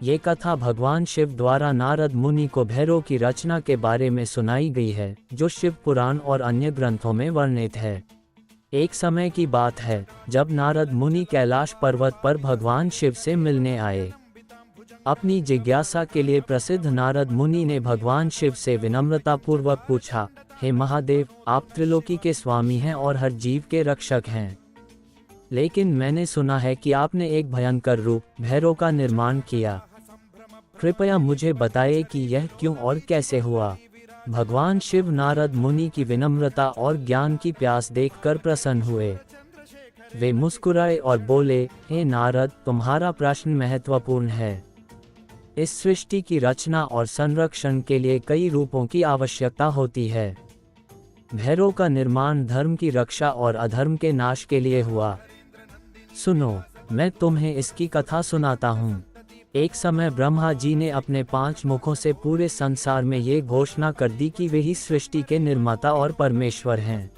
ये कथा भगवान शिव द्वारा नारद मुनि को भैरव की रचना के बारे में सुनाई गई है, जो शिव पुराण और अन्य ग्रंथों में वर्णित है। एक समय की बात है जब नारद मुनि कैलाश पर्वत पर भगवान शिव से मिलने आए। अपनी जिज्ञासा के लिए प्रसिद्ध नारद मुनि ने भगवान शिव से विनम्रतापूर्वक पूछा, हे महादेव, आप त्रिलोकी के स्वामी हैं और हर जीव के रक्षक हैं, लेकिन मैंने सुना है कि आपने एक भयंकर रूप भैरव का निर्माण किया। कृपया मुझे बताइए कि यह क्यों और कैसे हुआ। भगवान शिव नारद मुनि की विनम्रता और ज्ञान की प्यास देखकर प्रसन्न हुए। वे मुस्कुराए और बोले, हे नारद, तुम्हारा प्रश्न महत्वपूर्ण है। इस सृष्टि की रचना और संरक्षण के लिए कई रूपों की आवश्यकता होती है। भैरव का निर्माण धर्म की रक्षा और अधर्म के नाश के लिए हुआ। सुनो, मैं तुम्हें इसकी कथा सुनाता हूँ। एक समय ब्रह्मा जी ने अपने 5 मुखों से पूरे संसार में ये घोषणा कर दी कि वे ही सृष्टि के निर्माता और परमेश्वर हैं।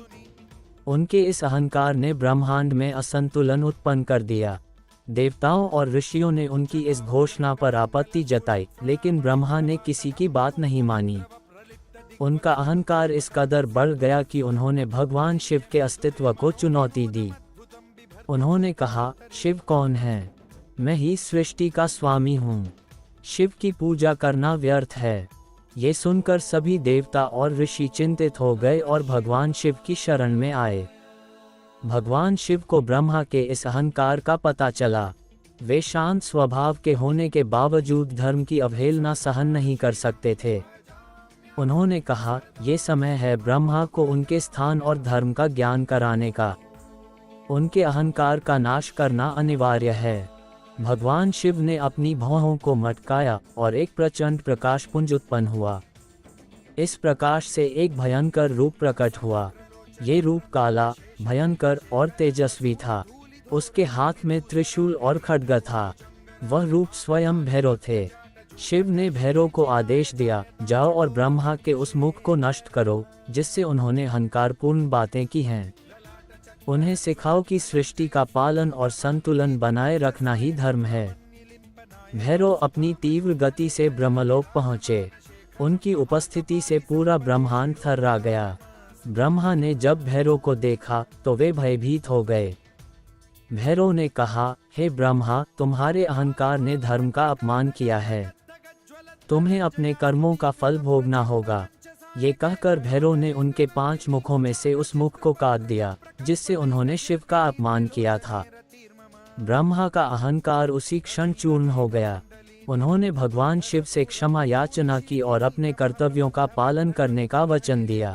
उनके इस अहंकार ने ब्रह्मांड में असंतुलन उत्पन्न कर दिया। देवताओं और ऋषियों ने उनकी इस घोषणा पर आपत्ति जताई, लेकिन ब्रह्मा ने किसी की बात नहीं मानी। उनका अहंकार इस कदर बढ़ गया कि उन्होंने भगवान शिव के अस्तित्व को चुनौती दी। उन्होंने कहा, शिव कौन है? मैं ही सृष्टि का स्वामी हूँ। शिव की पूजा करना व्यर्थ है। ये सुनकर सभी देवता और ऋषि चिंतित हो गए और भगवान शिव की शरण में आए। भगवान शिव को ब्रह्मा के इस अहंकार का पता चला। वे शांत स्वभाव के होने के बावजूद धर्म की अवहेलना सहन नहीं कर सकते थे। उन्होंने कहा, ये समय है ब्रह्मा को उनके स्थान और धर्म का ज्ञान कराने का। उनके अहंकार का नाश करना अनिवार्य है। भगवान शिव ने अपनी भौहों को मटकाया और एक प्रचंड प्रकाश पुंज उत्पन्न हुआ। इस प्रकाश से एक भयंकर रूप प्रकट हुआ। ये रूप काला, भयंकर और तेजस्वी था। उसके हाथ में त्रिशूल और खड्ग था। वह रूप स्वयं भैरव थे। शिव ने भैरव को आदेश दिया, जाओ और ब्रह्मा के उस मुख को नष्ट करो जिससे उन्होंने अहंकारपूर्ण बातें की हैं। उन्हें सिखाओ कि सृष्टि का पालन और संतुलन बनाए रखना ही धर्म है। भैरव अपनी तीव्र गति से ब्रह्मलोक पहुँचे। उनकी उपस्थिति से पूरा ब्रह्मांड थर्रा गया। ब्रह्मा ने जब भैरव को देखा तो वे भयभीत हो गए। भैरव ने कहा, हे ब्रह्मा, तुम्हारे अहंकार ने धर्म का अपमान किया है। तुम्हें अपने कर्मों का फल भोगना होगा। ये कहकर भैरव ने उनके 5 मुखों में से उस मुख को काट दिया जिससे उन्होंने शिव का अपमान किया था। ब्रह्मा का अहंकार उसी क्षण चूर्ण हो गया। उन्होंने भगवान शिव से क्षमा याचना की और अपने कर्तव्यों का पालन करने का वचन दिया।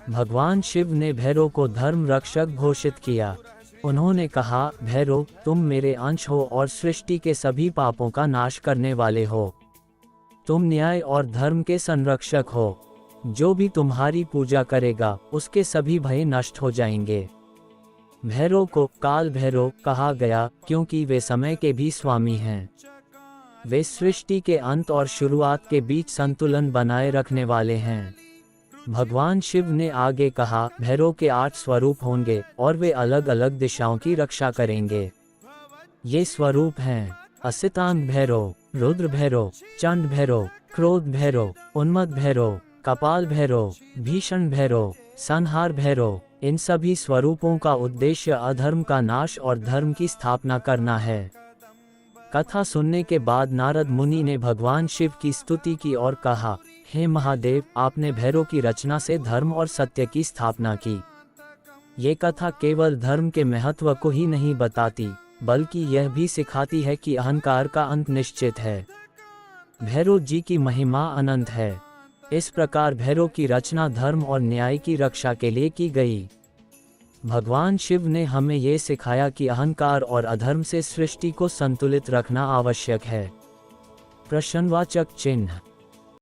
भगवान शिव ने भैरव को धर्म रक्षक घोषित किया। उन्होंने कहा, भैरव, तुम मेरे अंश हो और सृष्टि के सभी पापों का नाश करने वाले हो। तुम न्याय और धर्म के संरक्षक हो। जो भी तुम्हारी पूजा करेगा उसके सभी भय नष्ट हो जाएंगे। भैरव को काल भैरव कहा गया क्योंकि वे समय के भी स्वामी हैं। वे सृष्टि के अंत और शुरुआत के बीच संतुलन बनाए रखने वाले हैं। भगवान शिव ने आगे कहा, भैरव के 8 स्वरूप होंगे और वे अलग अलग दिशाओं की रक्षा करेंगे। ये स्वरूप हैं असितांग भैरव, रुद्र भैरव, चंड भैरव, क्रोध भैरव, उन्मत्त भैरव, कपाल भैरव, भीषण भैरव, संहार भैरव। इन सभी स्वरूपों का उद्देश्य अधर्म का नाश और धर्म की स्थापना करना है। कथा सुनने के बाद नारद मुनि ने भगवान शिव की स्तुति की और कहा, हे महादेव, आपने भैरव की रचना से धर्म और सत्य की स्थापना की। ये कथा केवल धर्म के महत्व को ही नहीं बताती, बल्कि यह भी सिखाती है कि अहंकार का अंत निश्चित है। भैरव जी की महिमा अनंत है। इस प्रकार भैरव की रचना धर्म और न्याय की रक्षा के लिए की गई। भगवान शिव ने हमें ये सिखाया कि अहंकार और अधर्म से सृष्टि को संतुलित रखना आवश्यक है। प्रश्नवाचक चिन्ह।